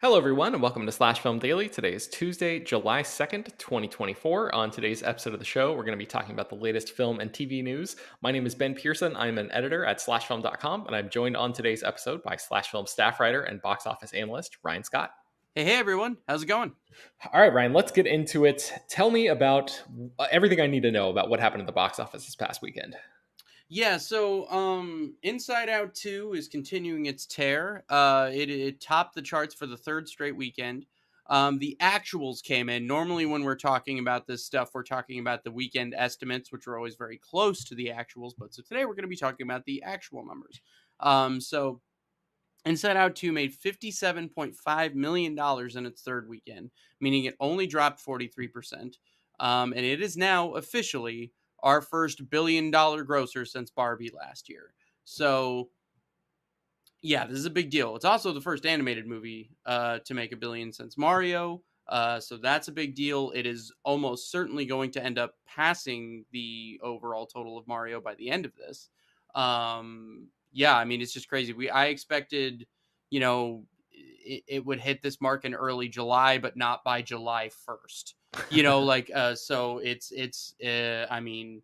Hello, everyone, and welcome to Slash Film Daily. Today is Tuesday, July 2nd, 2024. On today's episode of the show, we're going to be talking about the latest film and TV news. My name is Ben Pearson. I'm an editor at slashfilm.com, and I'm joined on today's episode by Slash Film staff writer and box office analyst Ryan Scott. Hey everyone, how's it going? All right, Ryan, let's get into it. Tell me about everything I need to know about what happened at the box office this past weekend. Yeah, so Inside Out 2 is continuing its tear. It topped the charts for the third straight weekend. The actuals came in. Normally when we're talking about this stuff, we're talking about the weekend estimates, which are always very close to the actuals, but so today we're going to be talking about the actual numbers. So Inside Out 2 made $57.5 million in its third weekend, meaning it only dropped 43%. And it is now officially our first $1 billion grosser since Barbie last year. So, yeah, this is a big deal. It's also the first animated movie to make $1 billion since Mario. So that's a big deal. It is almost certainly going to end up passing the overall total of Mario by the end of this. Yeah, I mean, it's just crazy. I expected, it would hit this mark in early July, but not by July 1st. So I mean,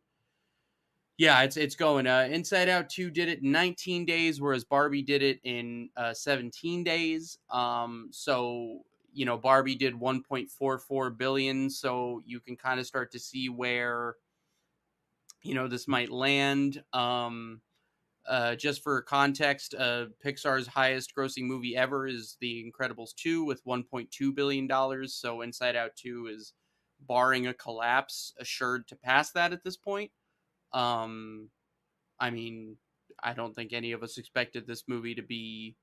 yeah, it's going. Inside Out 2 did it in 19 days, whereas Barbie did it in 17 days. Barbie did 1.44 billion, so you can kind of start to see where this might land. Just for context, Pixar's highest grossing movie ever is The Incredibles 2 with $1.2 billion. So Inside Out 2 is, barring a collapse, assured to pass that at this point. I mean, I don't think any of us expected this movie to be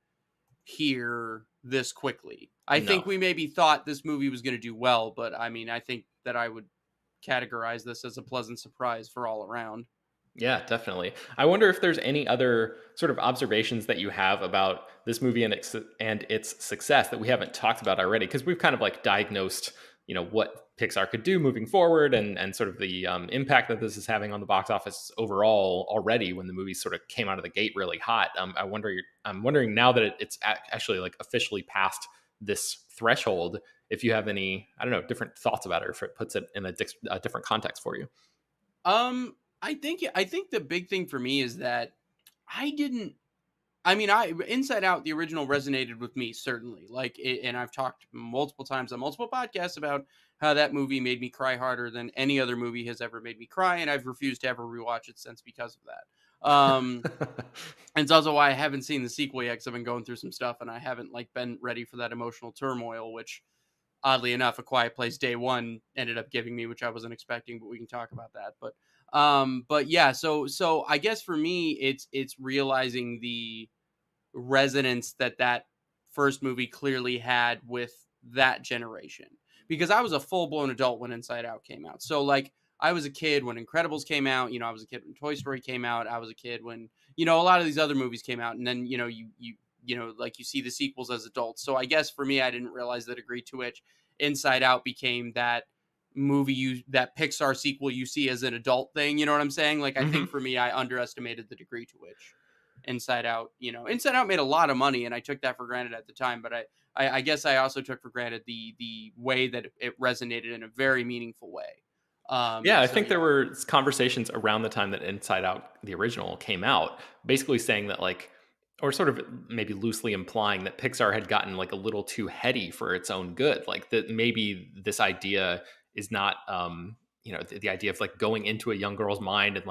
here this quickly. I No. think we maybe thought this movie was going to do well, but I mean, I think that I would categorize this as a pleasant surprise for all around. Yeah, definitely. I wonder if there's any other sort of observations that you have about this movie and its success that we haven't talked about already, because we've kind of like diagnosed, what Pixar could do moving forward and sort of the impact that this is having on the box office overall already when the movie sort of came out of the gate really hot. I'm wondering now that it's actually like officially past this threshold, if you have any, I don't know, different thoughts about it, or if it puts it in a different context for you. I think the big thing for me is that I didn't. I mean, I Inside Out, the original, resonated with me certainly. And I've talked multiple times on multiple podcasts about how that movie made me cry harder than any other movie has ever made me cry, and I've refused to ever rewatch it since because of that. And it's also why I haven't seen the sequel yet, because I've been going through some stuff and I haven't been ready for that emotional turmoil, which oddly enough, A Quiet Place Day One ended up giving me, which I wasn't expecting, but we can talk about that. But yeah, so I guess for me, it's realizing the resonance that first movie clearly had with that generation, because I was a full blown adult when Inside Out came out. So I was a kid when Incredibles came out. I was a kid when Toy Story came out. I was a kid when a lot of these other movies came out, and then you see the sequels as adults. So I guess for me, I didn't realize the degree to which Inside Out became that that Pixar sequel you see as an adult thing. You know what I'm saying? I think for me, I underestimated the degree to which Inside Out made a lot of money, and I took that for granted at the time. But I guess I also took for granted the way that it resonated in a very meaningful way. Yeah, I So think there yeah. were conversations around the time that Inside Out, the original, came out, basically saying that or sort of maybe loosely implying that Pixar had gotten like a little too heady for its own good. Like that maybe this idea is not, the idea of like going into a young girl's mind and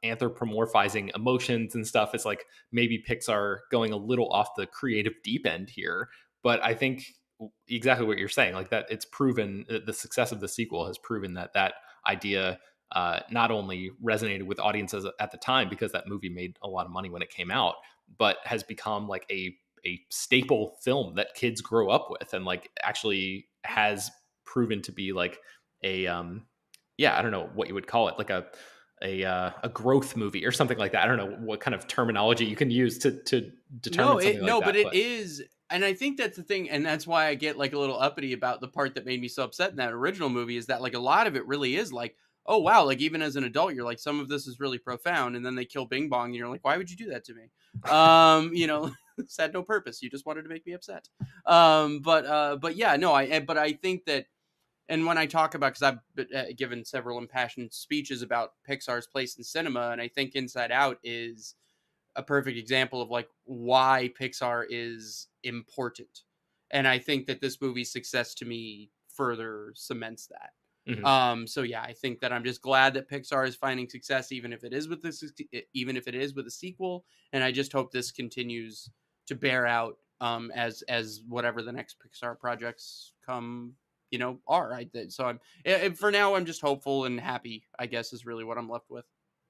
anthropomorphizing emotions and stuff is like maybe Pixar going a little off the creative deep end here. But I think exactly what you're saying, like that it's proven the success of the sequel has proven that idea not only resonated with audiences at the time because that movie made a lot of money when it came out, but has become like a staple film that kids grow up with, and like actually has proven to be like a yeah, I don't know what you would call it, like a growth movie or something like that. I don't know what kind of terminology you can use to determine something like No, but that, it but is, and I think that's the thing, and that's why I get a little uppity about the part that made me so upset in that original movie, is that a lot of it really is oh wow, like even as an adult, you're like, some of this is really profound, and then they kill Bing Bong, and you're like, why would you do that to me? You know, it's had no purpose. You just wanted to make me upset. But yeah, no, but I think that, and when I talk about, because I've given several impassioned speeches about Pixar's place in cinema, and I think Inside Out is a perfect example of like why Pixar is important. And I think that this movie's success to me further cements that. Mhm. So yeah, I think that I'm just glad that Pixar is finding success, even if it is with this, even if it is with a sequel. And I just hope this continues to bear out as whatever the next Pixar projects come, are. So for now, I'm just hopeful and happy, I guess, is really what I'm left with.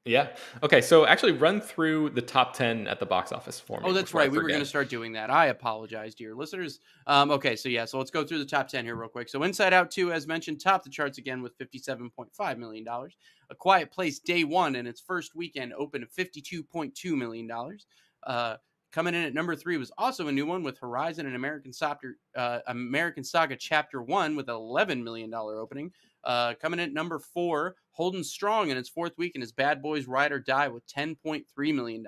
Yeah. Okay, so actually run through the top 10 at the box office for Oh, me that's before I right. We were going to forget. start doing that. I apologize, dear listeners. Okay, so yeah, so let's go through the top 10 here real quick. So Inside Out 2, as mentioned, topped the charts again with $57.5 million. A Quiet Place Day 1 in its first weekend opened at $52.2 million. Coming in at number 3 was also a new one with Horizon and American Saga Chapter 1 with an $11 million opening. Coming in at number 4, holding strong in its fourth weekend is Bad Boys Ride or Die with $10.3 million.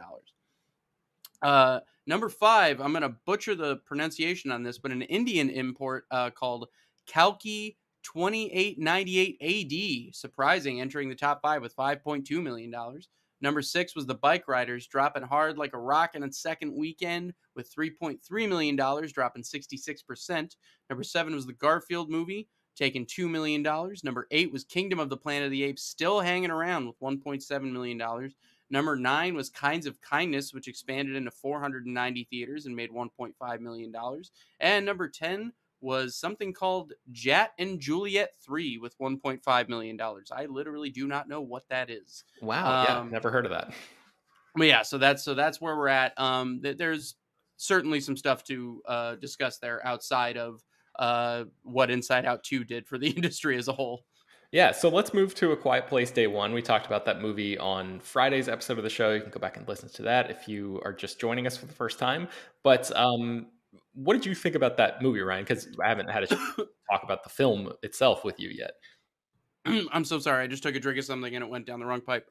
Number 5, I'm gonna butcher the pronunciation on this, but an Indian import called Kalki 2898 AD, surprising, entering the top 5 with $5.2 million. Number 6 was the Bike Riders, dropping hard like a rock in its second weekend with $3.3 million, dropping 66%. Number 7 was the Garfield movie, taking $2 million. Number 8 was Kingdom of the Planet of the Apes, still hanging around with $1.7 million. Number 9 was Kinds of Kindness, which expanded into 490 theaters and made $1.5 million. And number 10 was something called Jat and Juliet 3 with $1.5 million. I literally do not know what that is. Wow, yeah, Um, never heard of that. but yeah, so that's where we're at. There's certainly some stuff to discuss there outside of what Inside Out 2 did for the industry as a whole. Yeah, so let's move to A Quiet Place Day One. We talked about that movie on Friday's episode of the show. You can go back and listen to that if you are just joining us for the first time. But what did you think about that movie, Ryan? Because I haven't had a chance to talk about the film itself with you yet. I'm so sorry. I just took a drink of something and it went down the wrong pipe.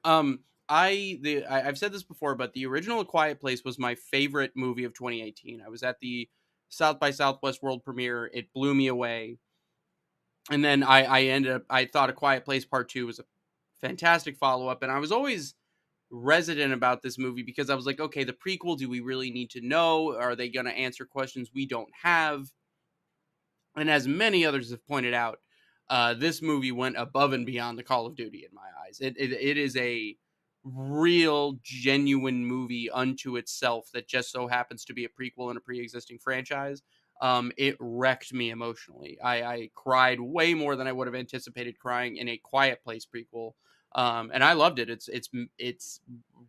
I've said this before, but the original A Quiet Place was my favorite movie of 2018. I was at the South by Southwest world premiere. It blew me away. And then I thought A Quiet Place Part 2 was a fantastic follow up, and I was always resident about this movie because I was like, okay, the prequel, do we really need to know? Are they going to answer questions we don't have? And as many others have pointed out, this movie went above and beyond the Call of Duty in my eyes. It is a real, genuine movie unto itself that just so happens to be a prequel in a pre-existing franchise. It wrecked me emotionally. I cried way more than I would have anticipated crying in a Quiet Place prequel. And I loved it. It's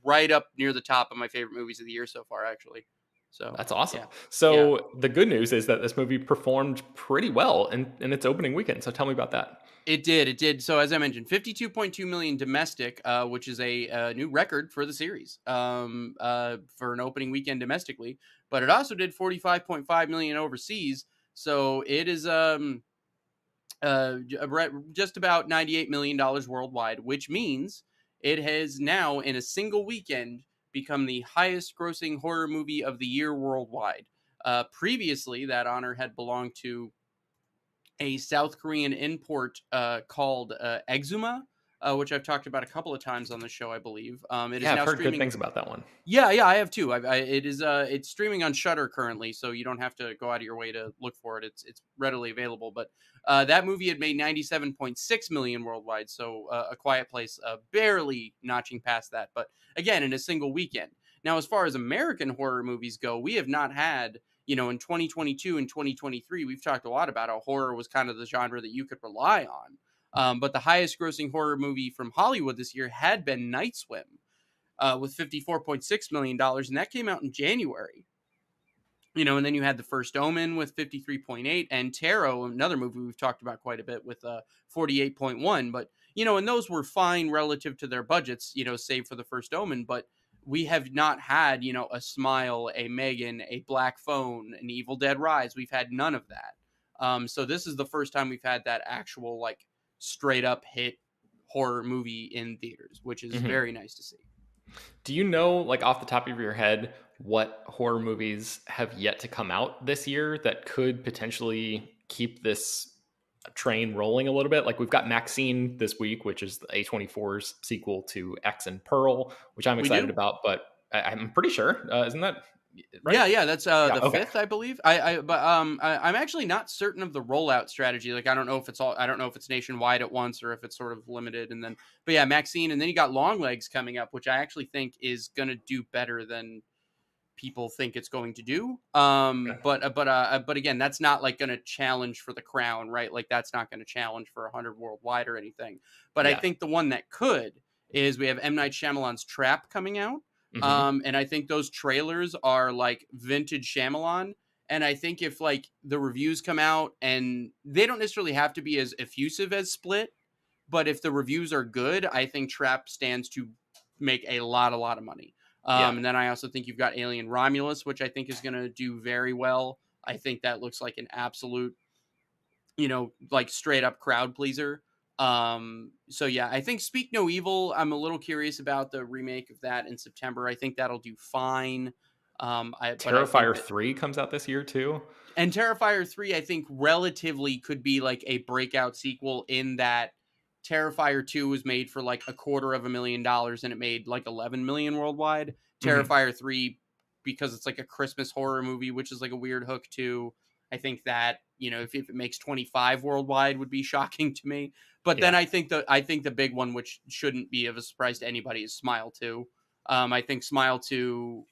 right up near the top of my favorite movies of the year so far, actually. So That's awesome. yeah, yeah. So the good news is that this movie performed pretty well in its opening weekend. So tell me about that. It did. It did. So as I mentioned, 52.2 million domestic, which is a new record for the series for an opening weekend domestically. But it also did 45.5 million overseas. So it is just about $98 million worldwide, which means it has now in a single weekend become the highest grossing horror movie of the year worldwide. Previously, that honor had belonged to a South Korean import called Exuma, which I've talked about a couple of times on the show, I believe. It is Yeah, I've now heard good streaming. things about that one. Yeah, yeah, I have too. It's streaming on Shutter currently, so you don't have to go out of your way to look for it. It's readily available. But that movie had made 97.6 million worldwide, so A Quiet Place barely notching past that. But again, in a single weekend. Now, as far as American horror movies go, we have not had, in 2022 and 2023, we've talked a lot about how horror was kind of the genre that you could rely on. But the highest grossing horror movie from Hollywood this year had been Night Swim with $54.6 million, and that came out in January. And then you had The First Omen with 53.8, and Tarot, another movie we've talked about quite a bit, with 48.1. But and those were fine relative to their budgets, save for The First Omen. But we have not had a Smile, a Megan, a Black Phone, an Evil Dead Rise. We've had none of that. So this is the first time we've had that actual like straight up hit horror movie in theaters, which is Mhm. very nice to see. Do you know, like off the top of your head, what horror movies have yet to come out this year that could potentially keep this train rolling a little bit? Like we've got Maxine this week, which is the A24's sequel to X and Pearl, which I'm We excited do. about. But I'm pretty sure, isn't that right? Yeah, yeah, that's Yeah. the Okay. fifth, I believe. I'm actually not certain of the rollout strategy. Like, I don't know if it's nationwide at once or if it's sort of limited. And then, but yeah, Maxine, and then you got Long Legs coming up, which I actually think is gonna do better than people think it's going to do. But again, that's not like gonna challenge for the crown, right? Like that's not gonna challenge for 100 worldwide or anything. But I Yeah. think the one that could is we have M Night Shyamalan's Trap coming out. Hmm. And I think those trailers are like vintage Shyamalan. And I think if like the reviews come out and they don't necessarily have to be as effusive as Split, but if the reviews are good, I think Trap stands to make a lot of money. Yeah. And then I also think you've got Alien Romulus, which I think is going to do very well. I think that looks like an absolute, like straight up crowd pleaser. So yeah, I think Speak No Evil. I'm a little curious about the remake of that in September. I think that'll do fine. But I think Terrifier that 3 comes out this year too. and Terrifier 3, I think relatively could be like a breakout sequel in that Terrifier 2 was made for like $250,000 and it made like 11 million worldwide. Hmm. Terrifier 3, because it's like a Christmas horror movie, which is like a weird hook too. I think that, if it makes 25 worldwide would be shocking to me. But then Yeah. I think the big one, which shouldn't be of a surprise to anybody, is Smile 2. I think Smile 2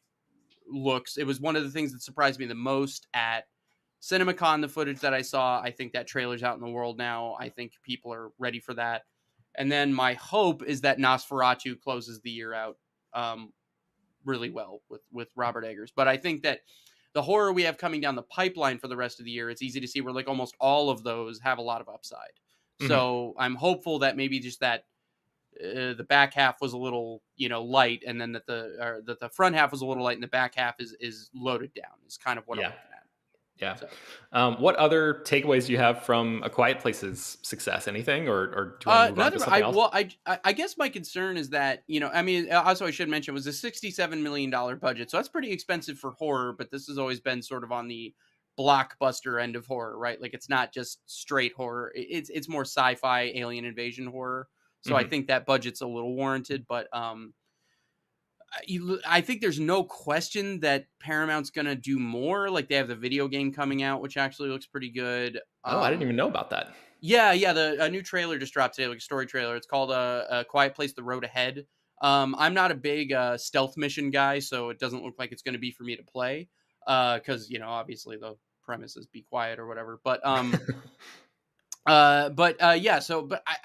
it was one of the things that surprised me the most at CinemaCon, the footage that I saw. I think that trailer's out in the world now. I think people are ready for that. And then my hope is that Nosferatu closes the year out um, really well with Robert Eggers. But I think that the horror we have coming down the pipeline for the rest of the year, it's easy to see where like almost all of those have a lot of upside. Hmm. So I'm hopeful that maybe just that the back half was a little light, and then that the front half was a little light, and the back half is loaded down. Is kind of what I'm Yeah. looking at. Yeah. So. What other takeaways do you have from A Quiet Place's success? Anything, or do you want to move on to Another. something else? I guess my concern is that I mean, also I should mention it was a $67 million budget, so that's pretty expensive for horror. But this has always been sort of on the blockbuster end of horror, right? Like it's not just straight horror. It's more sci-fi, alien invasion horror. So I Hmm. think that budget's a little warranted, but I think there's no question that Paramount's gonna do more. Like they have the video game coming out, which actually looks pretty good. Oh, I didn't even know about that. Yeah, yeah. A new trailer just dropped today, like a story trailer. It's called a Quiet Place: The Road Ahead. I'm not a big stealth mission guy, so it doesn't look like it's going to be for me to play. Because obviously the premise is be quiet or whatever. Yeah.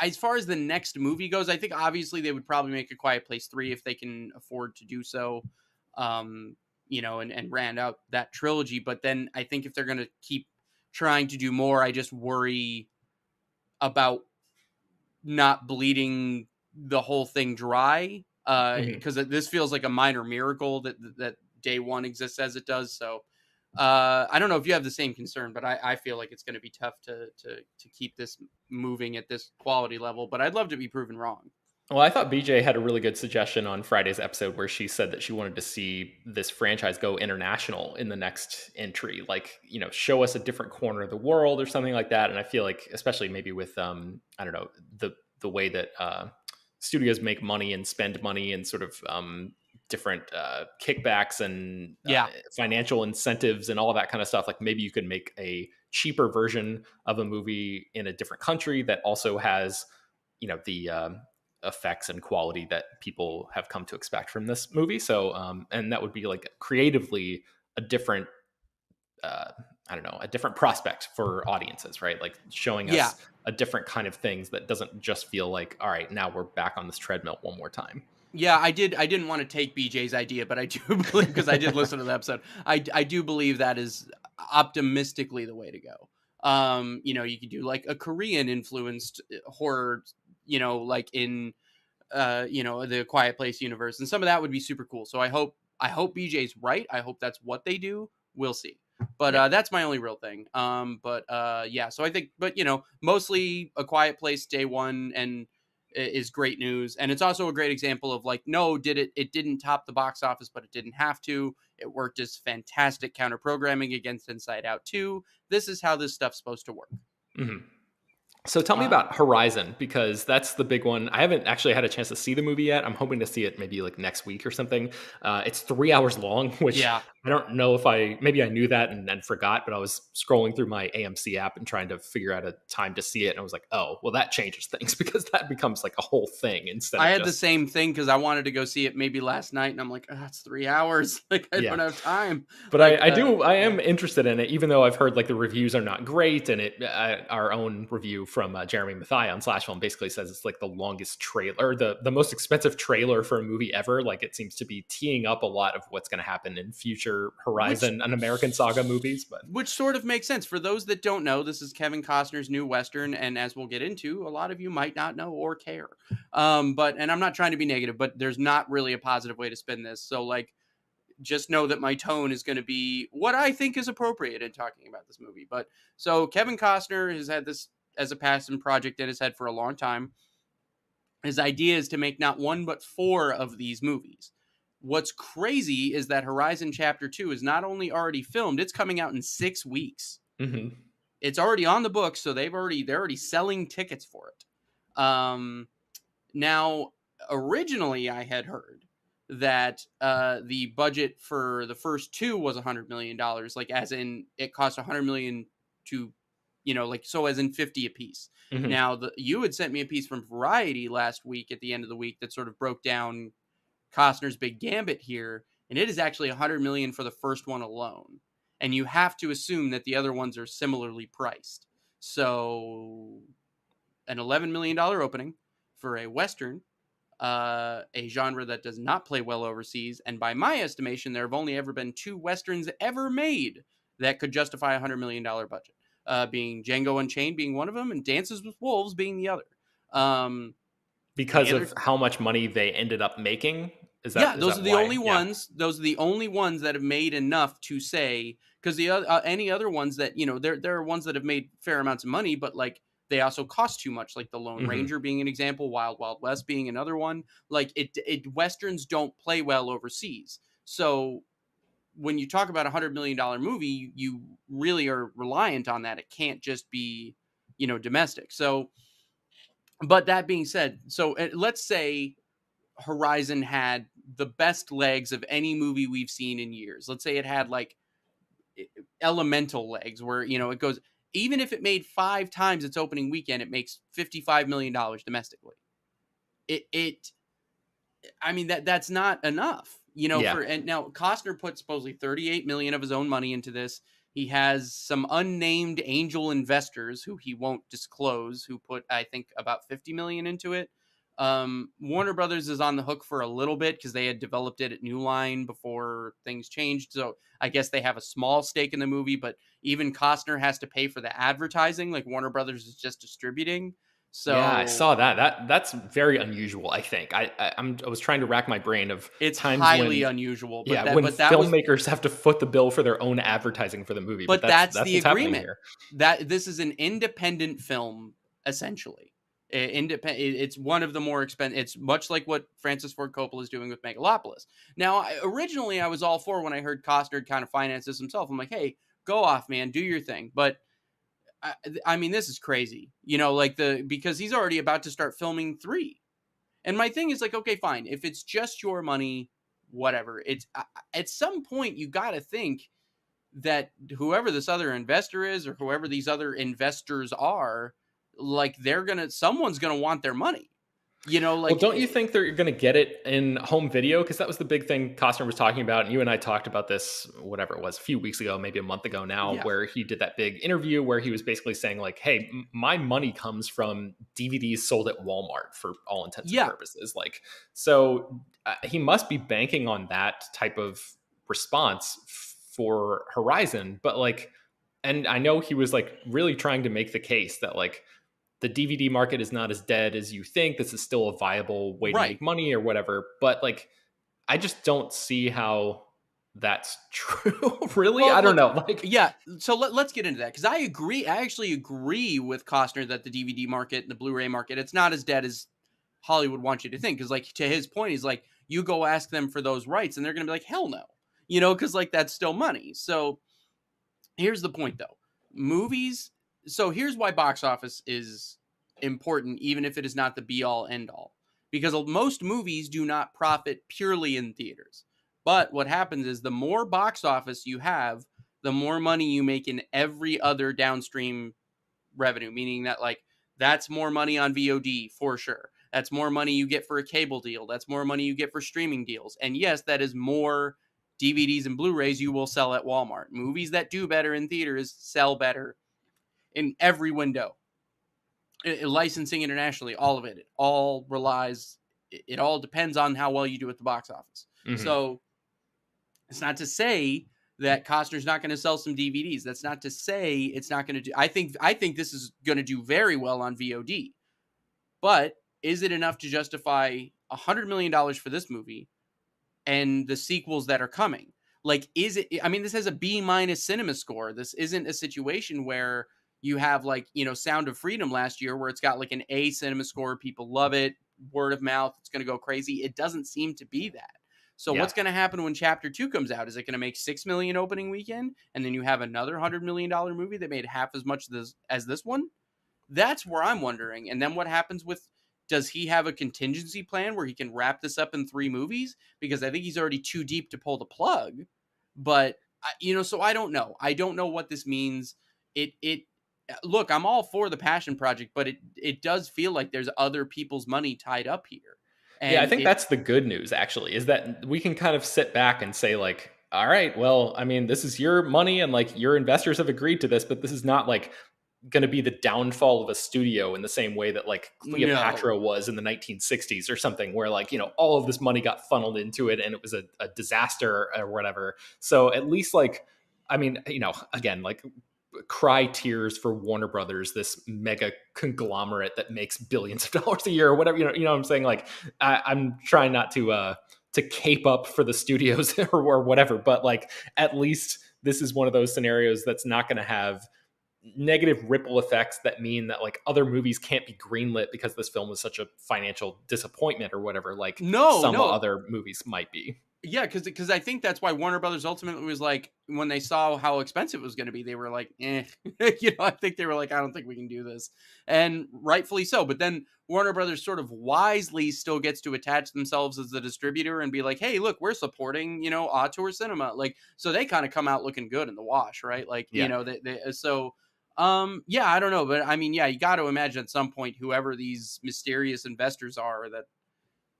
As far as the next movie goes, I think obviously they would probably make a Quiet Place 3 if they can afford to do so. And round out that trilogy. But then I think if they're going to keep trying to do more, I just worry about not bleeding the whole thing dry. Hmm. Because this feels like a minor miracle that day one exists as it does. So I don't know if you have the same concern, but I feel like it's going to be tough to keep this moving at this quality level. But I'd love to be proven wrong. Well, I thought BJ had a really good suggestion on Friday's episode where she said that she wanted to see this franchise go international in the next entry. Like, show us a different corner of the world or something like that. And I feel like, especially maybe with, I don't know, the way that studios make money and spend money and sort of different kickbacks and Yeah, financial incentives and all of that kind of stuff. Like maybe you could make a cheaper version of a movie in a different country that also has, the effects and quality that people have come to expect from this movie. So, and that would be like creatively a different, uh, I don't know, a different prospect for audiences, right? Like showing yeah. us a different kind of things that doesn't just feel like, all right, now we're back on this treadmill one more time. Yeah, I did. I didn't want to take BJ's idea, but I do believe because I did listen to the episode. I do believe that is optimistically the way to go. You could do like a Korean influenced horror, like in the Quiet Place universe, and some of that would be super cool. So I hope BJ's right. I hope that's what they do. We'll see. But Yeah. that's my only real thing. Yeah. So I think, but mostly A Quiet Place day one, and is great news. And it's also a great example of like, no, it didn't top the box office, but it didn't have to. It worked as fantastic counter programming against Inside Out 2. This is how this stuff's supposed to work. Mhm. So tell me Um, about Horizon, because that's the big one. I haven't actually had a chance to see the movie yet. I'm hoping to see it maybe like next week or something. It's 3 hours long, which yeah, I don't know if maybe I knew that and forgot, but I was scrolling through my AMC app and trying to figure out a time to see it. And I was like, oh, well, that changes things because that becomes like a whole thing instead I of had the just, same thing because I wanted to go see it maybe last night, and I'm like, oh, it's 3 hours. Like I yeah. don't have time. But Like, I yeah. am interested in it, even though I've heard like the reviews are not great. And our own review from Jeremy Mathai on Slash Film basically says it's like the longest trailer, the most expensive trailer for a movie ever. Like it seems to be teeing up a lot of what's going to happen in future Which Horizon and American Saga movies. But which sort of makes sense. For those that don't know, this is Kevin Costner's new Western, and as we'll get into, a lot of you might not know or care. But and I'm not trying to be negative, but there's not really a positive way to spin this. So like just know that my tone is going to be what I think is appropriate in talking about this movie. But so Kevin Costner has had this as a passion project in his head for a long time. His idea is to make not one but four of these movies. What's crazy is that Horizon Chapter 2 is not only already filmed, it's coming out in 6 weeks. mhm. It's already on the books, so they're already selling tickets for it. Now, originally I had heard that the budget for the first two was $100 million, like as in it cost $100 million to, like so as in 50 a piece. Mhm. Now, you had sent me a piece from Variety last week at the end of the week that sort of broke down Costner's big gambit here, and it is actually $100 million for the first one alone. And you have to assume that the other ones are similarly priced. So, an $11 million opening for a Western, a genre that does not play well overseas. And by my estimation, there have only ever been two Westerns ever made that could justify a $100 million budget, being Django Unchained being one of them, and Dances with Wolves being the other. Um, the Because other of how much money they ended up making. Yeah, Is those are that the why? only Yeah. ones. Those are the only ones that have made enough to say, because the any other ones that there are ones that have made fair amounts of money, but like they also cost too much. Like the Lone Mhm. Ranger being an example, Wild Wild West being another one. Like westerns don't play well overseas. So when you talk about $100 million movie, you really are reliant on that. It can't just be domestic. So, but that being said, so let's say Horizon had the best legs of any movie we've seen in years. Let's say it had like elemental legs where, it goes, even if it made 5 times its opening weekend, it makes $55 million domestically. It, I mean, that's not enough, Yeah. and now Costner put supposedly 38 million of his own money into this. He has some unnamed angel investors who he won't disclose, who put, I think, about 50 million into it. Warner Brothers is on the hook for a little bit because they had developed it at New Line before things changed. So I guess they have a small stake in the movie, but even Costner has to pay for the advertising, like Warner Brothers is just distributing. Yeah, I So saw that. That's very unusual, I think. I was trying to rack my brain of it's times highly when, unusual, but yeah, that when but that was filmmakers have to foot the bill for their own advertising for the movie, but But that's that's the what's happening agreement. here. That this is an independent film, essentially. Independent. It's one of the more expensive. It's much like what Francis Ford Coppola is doing with Megalopolis. Now, originally, I was all for when I heard Costner kind of finance this himself. I'm like, hey, go off, man, do your thing. But I mean, this is crazy. Like because he's already about to start filming 3. And my thing is like, okay, fine. If it's just your money, whatever. It's at some point you got to think that whoever this other investor is or whoever these other investors are, like someone's gonna want their money. Well, Like don't you think they're going to get it in home video? Because that was the big thing Costner was talking about. And you and I talked about this, whatever it was, a few weeks ago, maybe a month ago now, yeah, where he did that big interview where he was basically saying, like, hey, my money comes from DVDs sold at Walmart for all intents and yeah. purposes. Like, so he must be banking on that type of response for Horizon. But, like, and I know he was like really trying to make the case that, like, the DVD market is not as dead as you think. This is still a viable way to Right. make money or whatever. But like, I just don't see how that's true. Really? Well, I don't look, know. Like, yeah. So let's get into that because I agree. I actually agree with Costner that the DVD market and the Blu-ray market, it's not as dead as Hollywood wants you to think. Because like to his point, he's like, you go ask them for those rights, and they're gonna be like, hell no, because like that's still money. So here's the point though, movies. So here's why box office is important, even if it is not the be all end all, because most movies do not profit purely in theaters. But what happens is the more box office you have, the more money you make in every other downstream revenue, meaning that like that's more money on VOD for sure. That's more money you get for a cable deal. That's more money you get for streaming deals. And yes, that is more DVDs and Blu-rays you will sell at Walmart. Movies that do better in theaters sell better in every window. Licensing internationally, all of it. It all relies, it all depends on how well you do at the box office. Mm-hmm. So it's not to say that Costner's not going to sell some DVDs. That's not to say it's not going to do. I think this is going to do very well on VOD. But is it enough to justify $100 million for this movie and the sequels that are coming? Like, is it? I mean, this has a B- cinema score. This isn't a situation where you have like, Sound of Freedom last year where it's got like an A cinema score. People love it. Word of mouth. It's going to go crazy. It doesn't seem to be that. So Yeah. what's going to happen when Chapter 2 comes out? Is it going to make $6 million opening weekend, and then you have another $100 million movie that made half as much as this one? That's where I'm wondering. And then what happens with? Does he have a contingency plan where he can wrap this up in 3 movies? Because I think he's already too deep to pull the plug. But so I don't know. I don't know what this means. It look, I'm all for the passion project, but it does feel like there's other people's money tied up here. Yeah, I And think that's the good news, actually, is that we can kind of sit back and say, like, all right, well, I mean, this is your money and like your investors have agreed to this, but this is not like going to be the downfall of a studio in the same way that like Cleopatra no. was in the 1960s or something, where like, all of this money got funneled into it and it was a disaster or whatever. So at least like, I mean, again, like cry tears for Warner Brothers, this mega conglomerate that makes billions of dollars a year or whatever. You know what I'm saying? Like, I'm trying not to cape up for the studios or whatever, but like at least this is one of those scenarios that's not going to have negative ripple effects that mean that like other movies can't be greenlit because this film was such a financial disappointment or whatever, like some No. other movies might be. Yeah, because I think that's why Warner Brothers ultimately was like, when they saw how expensive it was going to be, they were like, eh. I think they were like, I don't think we can do this. And rightfully so. But then Warner Brothers sort of wisely still gets to attach themselves as the distributor and be like, hey, look, we're supporting, auteur cinema. Like, so they kind of come out looking good in the wash, right? Like, Yeah. yeah, I don't know. But I mean, yeah, you got to imagine at some point, whoever these mysterious investors are that,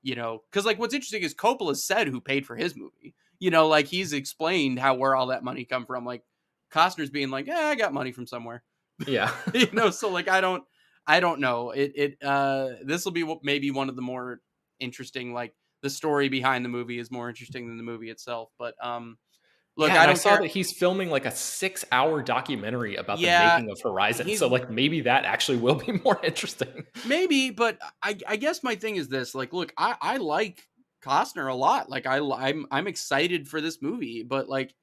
because like what's interesting is Coppola said who paid for his movie. Like he's explained where all that money come from. Like Costner's being like, I got money from somewhere. Yeah. So like I don't know. This will be maybe one of the more interesting. Like the story behind the movie is more interesting than the movie itself. But look, yeah, I don't saw care. that he's filming like a 6-hour documentary about the Yeah, making of Horizon. So like maybe that actually will be more interesting. Maybe, but I guess my thing is this. Like, look, I like Costner a lot. Like I'm excited for this movie, but like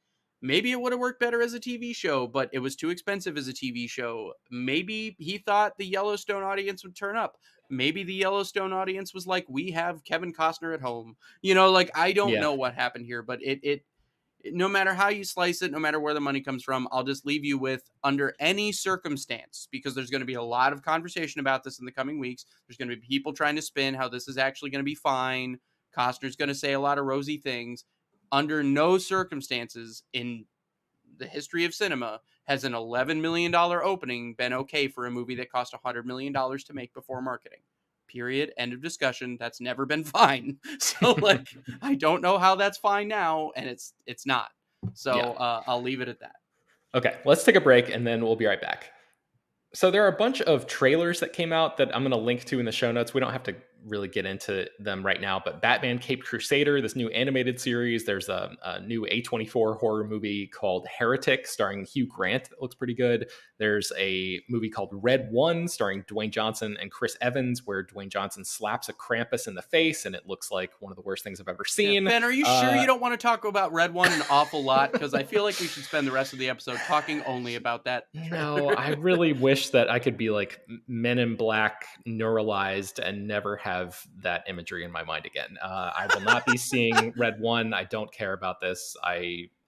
maybe it would have worked better as a TV show, but it was too expensive as a TV show. Maybe he thought the Yellowstone audience would turn up. Maybe the Yellowstone audience was like, we have Kevin Costner at home. Like I don't Yeah. know what happened here, but it no matter how you slice it, no matter where the money comes from, I'll just leave you with, under any circumstance, because there's going to be a lot of conversation about this in the coming weeks. There's going to be people trying to spin how this is actually going to be fine. Costner's going to say a lot of rosy things. Under no circumstances in the history of cinema has an $11 million opening been okay for a movie that cost $100 million to make before marketing. Period. End of discussion. That's never been fine. So like, I don't know how that's fine now, and it's not. So Yeah. I'll leave it at that. Okay, let's take a break and then we'll be right back. So there are a bunch of trailers that came out that I'm going to link to in the show notes. We don't have to really get into them right now, but Batman Caped Crusader, this new animated series. There's a new A24 horror movie called Heretic starring Hugh Grant that looks pretty good. There's a movie called Red One starring Dwayne Johnson and Chris Evans, where Dwayne Johnson slaps a Krampus in the face and it looks like one of the worst things I've ever seen. Yeah. Ben, are you sure you don't want to talk about Red One an awful lot? Because I feel like we should spend the rest of the episode talking only about that trailer. No, I really wish that I could be like Men in Black neuralized and never have have that imagery in my mind again. I will not be seeing Red One. I don't care about this.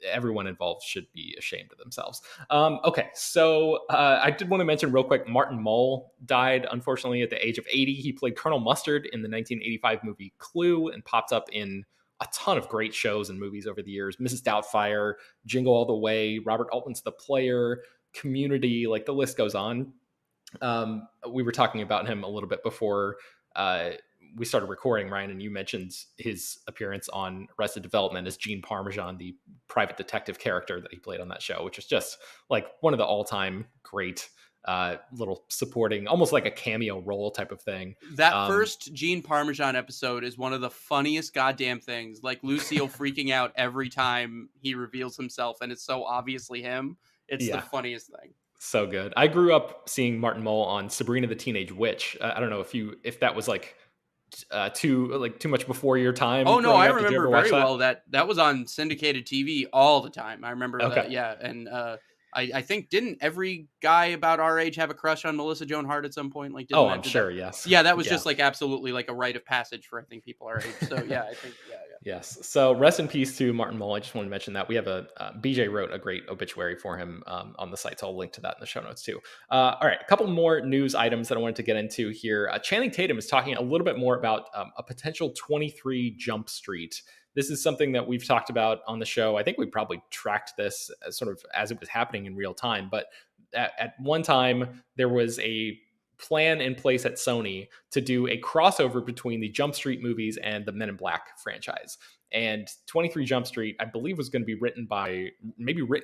Everyone involved should be ashamed of themselves. Okay, so I did want to mention real quick, Martin Mull died, unfortunately, at the age of 80. He played Colonel Mustard in the 1985 movie Clue and popped up in a ton of great shows and movies over the years. Mrs. Doubtfire, Jingle All the Way, Robert Altman's The Player, Community, like the list goes on. We were talking about him a little bit before uh, we started recording, Ryan, and you mentioned his appearance on Arrested Development as Gene Parmesan, the private detective character that he played on that show, which is just like one of the all-time great little supporting, almost like a cameo role type of thing. That first Gene Parmesan episode is one of the funniest goddamn things. Like Lucille freaking out every time he reveals himself, and it's so obviously him. It's the funniest thing. So good. I grew up seeing Martin Mull on Sabrina the Teenage Witch. I don't know if that was like too much before your time. Oh no, I up. remember very well that was on syndicated TV all the time. I remember that. Yeah, and I think didn't every guy about our age have a crush on Melissa Joan Hart at some point? Like, I'm sure. Yes. Yeah, that was just like absolutely like a rite of passage for I think people our age. So yeah, I think yeah. Yes. So rest in peace to Martin Mull. I just wanted to mention that we have BJ wrote a great obituary for him on the site. So I'll link to that in the show notes too. All right. A couple more news items that I wanted to get into here. Channing Tatum is talking a little bit more about a potential 23 Jump Street. This is something that we've talked about on the show. I think we probably tracked this sort of as it was happening in real time. But at one time, there was a plan in place at Sony to do a crossover between the Jump Street movies and the Men in Black franchise. And 23 Jump Street, I believe, was going to be written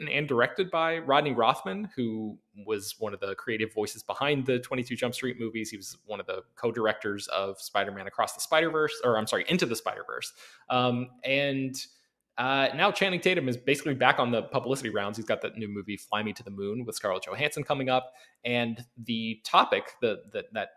and directed by Rodney Rothman, who was one of the creative voices behind the 22 Jump Street movies. He was one of the co-directors of Spider-Man Into the Spider-Verse. Now Channing Tatum is basically back on the publicity rounds. He's got that new movie Fly Me to the Moon with Scarlett Johansson coming up, and the topic that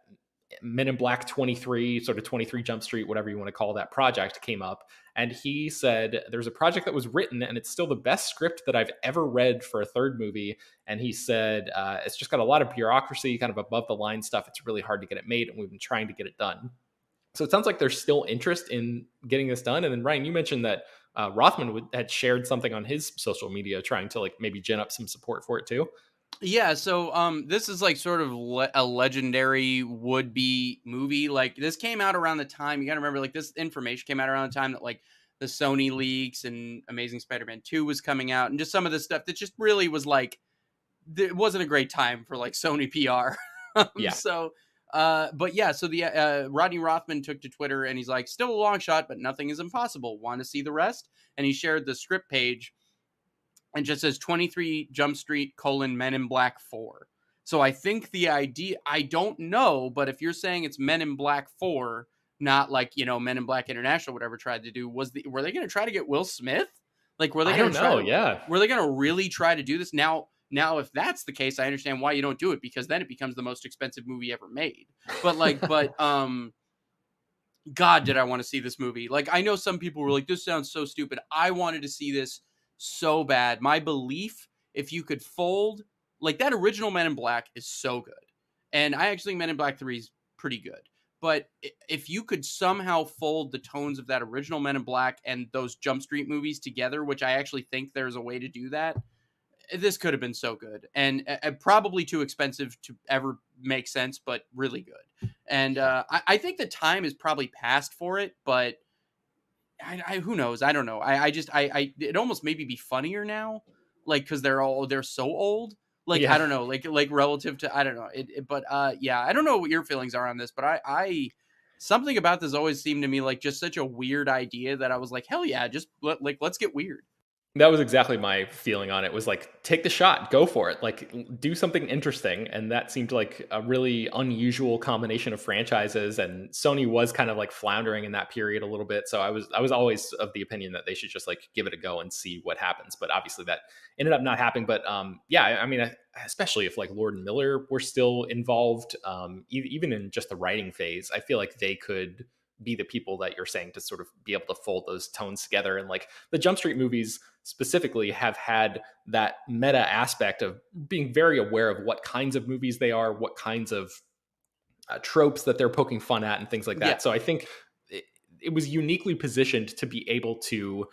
Men in Black 23, sort of 23 Jump Street, whatever you want to call that project, came up. And he said there's a project that was written and it's still the best script that I've ever read for a third movie. And he said it's just got a lot of bureaucracy, kind of above the line stuff. It's really hard to get it made, and we've been trying to get it done. So it sounds like there's still interest in getting this done. And then Ryan, you mentioned that Rothman had shared something on his social media trying to like maybe gin up some support for it too. Yeah, so this is like sort of a legendary would-be movie. Like this came out around the time, you got to remember, like this information came out around the time that like the Sony leaks and Amazing Spider-Man 2 was coming out, and just some of this stuff that just really was like, it wasn't a great time for like Sony PR. Yeah. So but yeah, so the Rodney Rothman took to Twitter and he's like, still a long shot, but nothing is impossible. Want to see the rest? And he shared the script page and just says 23 Jump Street : Men in Black 4. So I think the idea, I don't know, but if you're saying it's Men in Black 4, not like, Men in Black International, whatever tried to do, were they going to try to get Will Smith? Like, were they going to try? Yeah. Were they going to really try to do this? Now, if that's the case, I understand why you don't do it, because then it becomes the most expensive movie ever made. But God, did I want to see this movie. Like, I know some people were like, this sounds so stupid. I wanted to see this so bad. My belief, if you could fold, like that original Men in Black is so good. And I actually think Men in Black 3 is pretty good. But if you could somehow fold the tones of that original Men in Black and those Jump Street movies together, which I actually think there's a way to do that, this could have been so good. And probably too expensive to ever make sense, but really good. And I think the time is probably past for it, but I who knows? I don't know. It almost maybe be funnier now, like because they're so old. Like yeah. I don't know, like relative to I don't know. But yeah, I don't know what your feelings are on this, but I something about this always seemed to me like just such a weird idea that I was like, hell yeah, just let's get weird. That was exactly my feeling on it, was like, take the shot, go for it, like do something interesting. And that seemed like a really unusual combination of franchises, and Sony was kind of like floundering in that period a little bit. So I was always of the opinion that they should just like give it a go and see what happens. But obviously that ended up not happening. But yeah, I mean, especially if like Lord and Miller were still involved, even in just the writing phase, I feel like they could be the people that you're saying to sort of be able to fold those tones together. And like the Jump Street movies specifically have had that meta aspect of being very aware of what kinds of movies they are, what kinds of tropes that they're poking fun at and things like Yeah. that. So I think it was uniquely positioned to be able to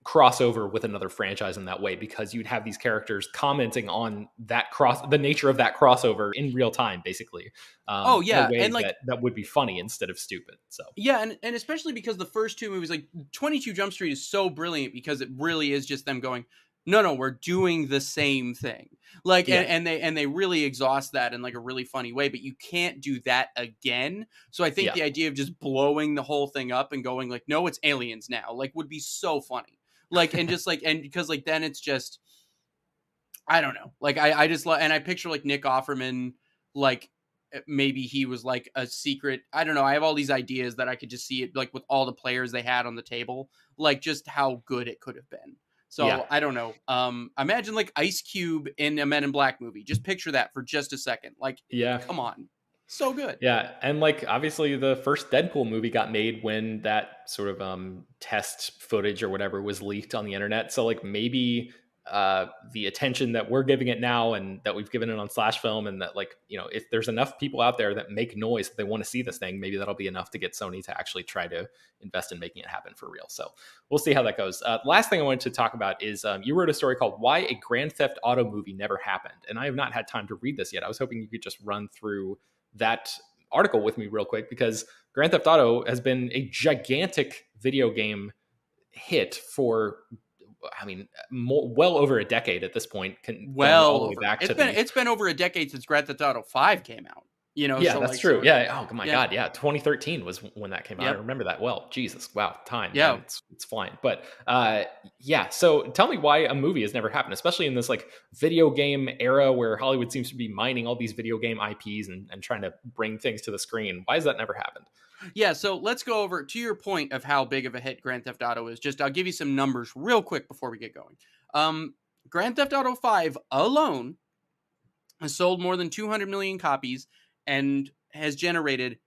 crossover with another franchise in that way, because you'd have these characters commenting on the nature of that crossover in real time, basically, Oh in a yeah, way and like that would be funny instead of stupid. So yeah, and especially because the first two movies, like 22 Jump Street, is so brilliant because it really is just them going, no, no, we're doing the same thing. Like, yeah, and they really exhaust that in like a really funny way, but you can't do that again. So I think yeah, the idea of just blowing the whole thing up and going like, no, it's aliens now, like would be so funny. Like, and just like, and because like then it's just I don't know. Like I just and I picture like Nick Offerman, like maybe he was like a secret. I don't know. I have all these ideas that I could just see it like with all the players they had on the table, like just how good it could have been. yeah, So I don't know. Imagine like Ice Cube in a Men in Black movie. Just picture that for just a second. Like, yeah. come on, so good. Yeah, and like obviously the first Deadpool movie got made when that sort of test footage or whatever was leaked on the internet. So like maybe the attention that we're giving it now and that we've given it on Slash Film, and that like, you know, if there's enough people out there that make noise that they want to see this thing, maybe that'll be enough to get Sony to actually try to invest in making it happen for real. So we'll see how that goes. Last thing I wanted to talk about is you wrote a story called "Why a Grand Theft Auto Movie Never Happened," and I have not had time to read this yet. I was hoping you could just run through that article with me real quick, because Grand Theft Auto has been a gigantic video game hit for, I mean, well over a decade at this point, going all Well the way over. back to the. It's been over a decade since Grand Theft Auto 5 came out. You know, Yeah, so that's like true. so it's Yeah. Oh my yeah. God. Yeah. 2013 was when that came out. I Yep. remember that well. Jesus. Wow. Time, man. Yeah. It's flying. But yeah. So tell me why a movie has never happened, especially in this like video game era where Hollywood seems to be mining all these video game IPs and trying to bring things to the screen. Why has that never happened? Yeah, so let's go over to your point of how big of a hit Grand Theft Auto is. Just I'll give you some numbers real quick before we get going. Grand Theft Auto 5 alone has sold more than 200 million copies and has generated,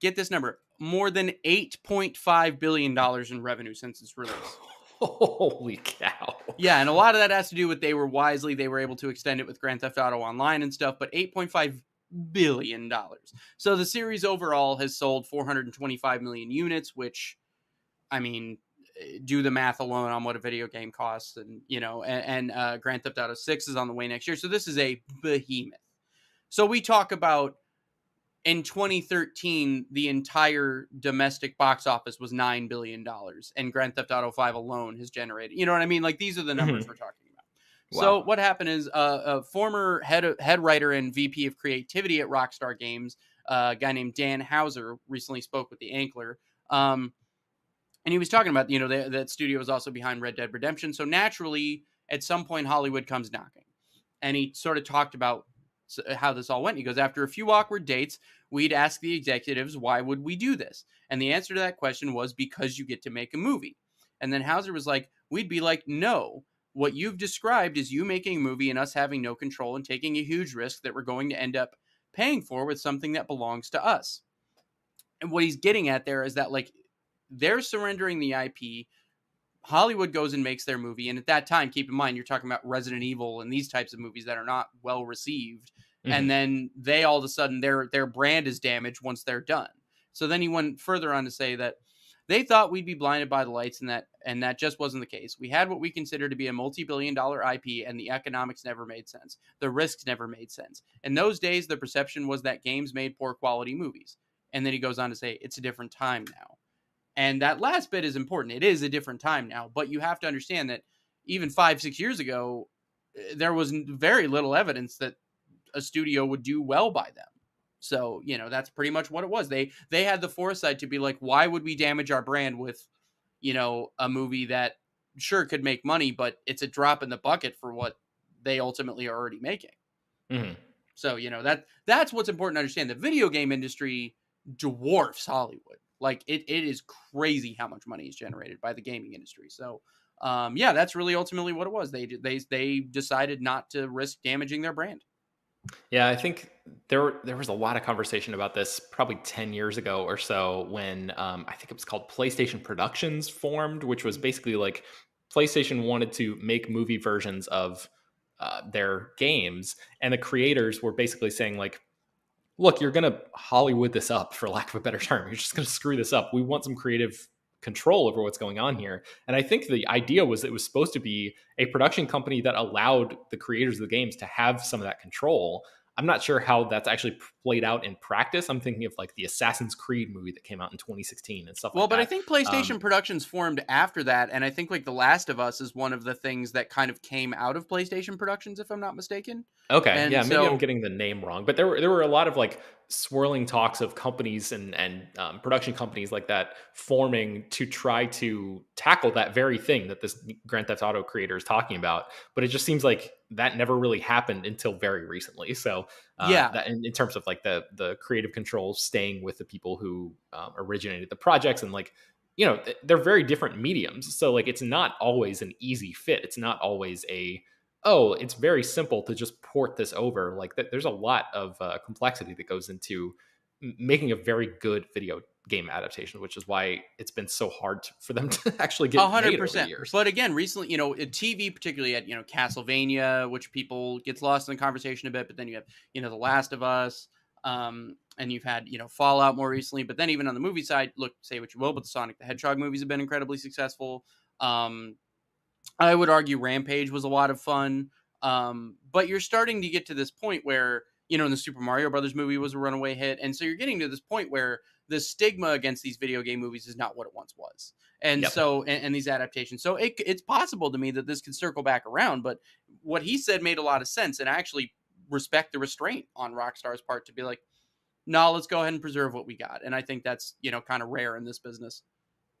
get this number, more than $8.5 billion in revenue since its release. Holy cow. Yeah, and a lot of that has to do with they were able to extend it with Grand Theft Auto Online and stuff, but $8.5 billion. So the series overall has sold 425 million units, which I mean, do the math alone on what a video game costs, and you know, and Grand Theft Auto 6 is on the way next year. So this is a behemoth. So we talk about in 2013, the entire domestic box office was $9 billion, and Grand Theft Auto 5 alone has generated, you know what I mean? Like these are the numbers Mhm. we're talking about. So Wow. what happened is a former head writer and VP of creativity at Rockstar Games, a guy named Dan Houser, recently spoke with the Ankler. And he was talking about, you know, that studio is also behind Red Dead Redemption. So naturally, at some point, Hollywood comes knocking. And he sort of talked about how this all went. He goes, after a few awkward dates, we'd ask the executives, why would we do this? And the answer to that question was, because you get to make a movie. And then Hauser was like, we'd be like, no. What you've described is you making a movie and us having no control and taking a huge risk that we're going to end up paying for with something that belongs to us. And what he's getting at there is that, like, they're surrendering the IP. Hollywood goes and makes their movie. And at that time, keep in mind, you're talking about Resident Evil and these types of movies that are not well received. And Mhm. then they all of a sudden, their brand is damaged once they're done. So then he went further on to say that they thought we'd be blinded by the lights, and that just wasn't the case. We had what we consider to be a multi-billion-dollar IP, and the economics never made sense. The risks never made sense. In those days, the perception was that games made poor quality movies. And then he goes on to say, it's a different time now. And that last bit is important. It is a different time now, but you have to understand that even 5, 6 years ago, there was very little evidence that a studio would do well by them. So, you know, that's pretty much what it was. They had the foresight to be like, why would we damage our brand with, you know, a movie that sure could make money, but it's a drop in the bucket for what they ultimately are already making. Mhm. So, you know, that's what's important to understand. The video game industry dwarfs Hollywood. Like it is crazy how much money is generated by the gaming industry. So, yeah, that's really ultimately what it was. They decided not to risk damaging their brand. Yeah, I think there was a lot of conversation about this probably 10 years ago or so when I think it was called PlayStation Productions formed, which was basically like PlayStation wanted to make movie versions of their games, and the creators were basically saying like, look, you're going to Hollywood this up, for lack of a better term. You're just going to screw this up. We want some creative control over what's going on here. And I think the idea was it was supposed to be a production company that allowed the creators of the games to have some of that control. I'm not sure how that's actually played out in practice. I'm thinking of like the Assassin's Creed movie that came out in 2016 and stuff Well, like but I that. think PlayStation Um, Productions formed after that, and I think like The Last of Us is one of the things that kind of came out of PlayStation Productions, if I'm not mistaken. Okay, And yeah, maybe I'm so, getting the name wrong, but there were a lot of like swirling talks of companies and production companies like that forming to try to tackle that very thing that this Grand Theft Auto creator is talking about. But it just seems like that never really happened until very recently. So yeah, that in terms of like the creative control staying with the people who originated the projects and like they're very different mediums. So like it's not always an easy fit. It's not always a oh, it's very simple to just port this over. Like there's a lot of complexity that goes into making a very good video game adaptation, which is why it's been so hard for them to actually a get hundred made over the percent. years. But again, recently, TV particularly had Castlevania, which people gets lost in the conversation a bit. But then you have The Last of Us, and you've had Fallout more recently. But then even on the movie side, look, say what you will, but the Sonic the Hedgehog movies have been incredibly successful. Um, I would argue Rampage was a lot of fun. But you're starting to get to this point where, in the Super Mario Brothers movie was a runaway hit. And so you're getting to this point where the stigma against these video game movies is not what it once was. And Yep. so, and these adaptations. So it's possible to me that this could circle back around. But what he said made a lot of sense. And I actually respect the restraint on Rockstar's part to be like, no, let's go ahead and preserve what we got. And I think that's, kind of rare in this business.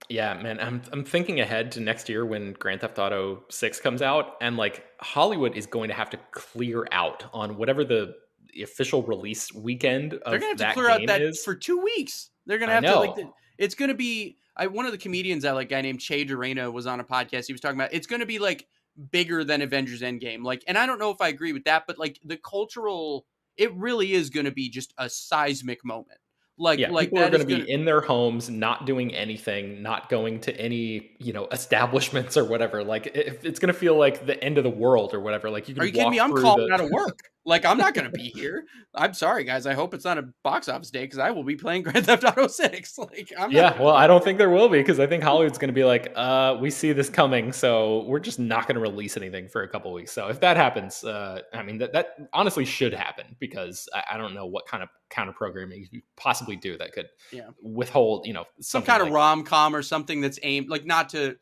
Yeah, man, I'm thinking ahead to next year when Grand Theft Auto 6 comes out, and like Hollywood is going to have to clear out on whatever the official release weekend They're of gonna have to that clear out game that is. for 2 weeks. They're gonna I have to know. it's gonna be. One of the comedians, I like, guy named Che Durena, was on a podcast. He was talking about it's gonna be like bigger than Avengers Endgame. Like, and I don't know if I agree with that, but like the cultural, it really is gonna be just a seismic moment. Yeah, Like people are that going is to be gonna. in their homes, not doing anything, not going to any, establishments or whatever. Like it's going to feel like the end of the world or whatever. Like you Are can you kidding me? walk I'm through calling the. out of work. Like, I'm not going to be here. I'm sorry, guys. I hope it's not a box office day because I will be playing Grand Theft Auto 6. Like, I'm not Yeah, going to well, be I don't here. think there will be because I think Hollywood's going to be like, we see this coming, so we're just not going to release anything for a couple weeks. So if that happens, I mean that honestly should happen because I don't know what kind of counter programming you could possibly do that could Yeah. withhold, Some something kind of like. rom-com or something that's aimed, like, not to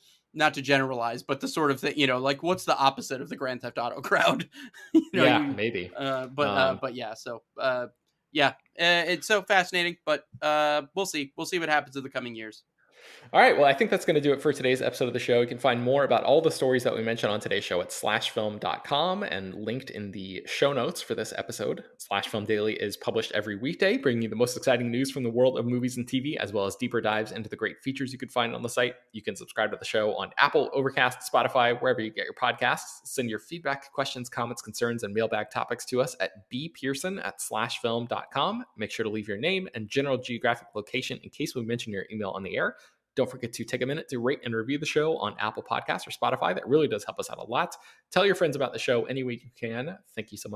generalize, but the sort of thing, like, what's the opposite of the Grand Theft Auto crowd? Yeah, You maybe. but yeah, so yeah, it's so fascinating, but we'll see what happens in the coming years. All right. Well, I think that's going to do it for today's episode of the show. You can find more about all the stories that we mentioned on today's show at slashfilm.com and linked in the show notes for this episode. Slash Film Daily is published every weekday, bringing you the most exciting news from the world of movies and TV, as well as deeper dives into the great features you can find on the site. You can subscribe to the show on Apple, Overcast, Spotify, wherever you get your podcasts. Send your feedback, questions, comments, concerns, and mailbag topics to us at bpearson@slashfilm.com. Make sure to leave your name and general geographic location in case we mention your email on the air. Don't forget to take a minute to rate and review the show on Apple Podcasts or Spotify. That really does help us out a lot. Tell your friends about the show any way you can. Thank you so much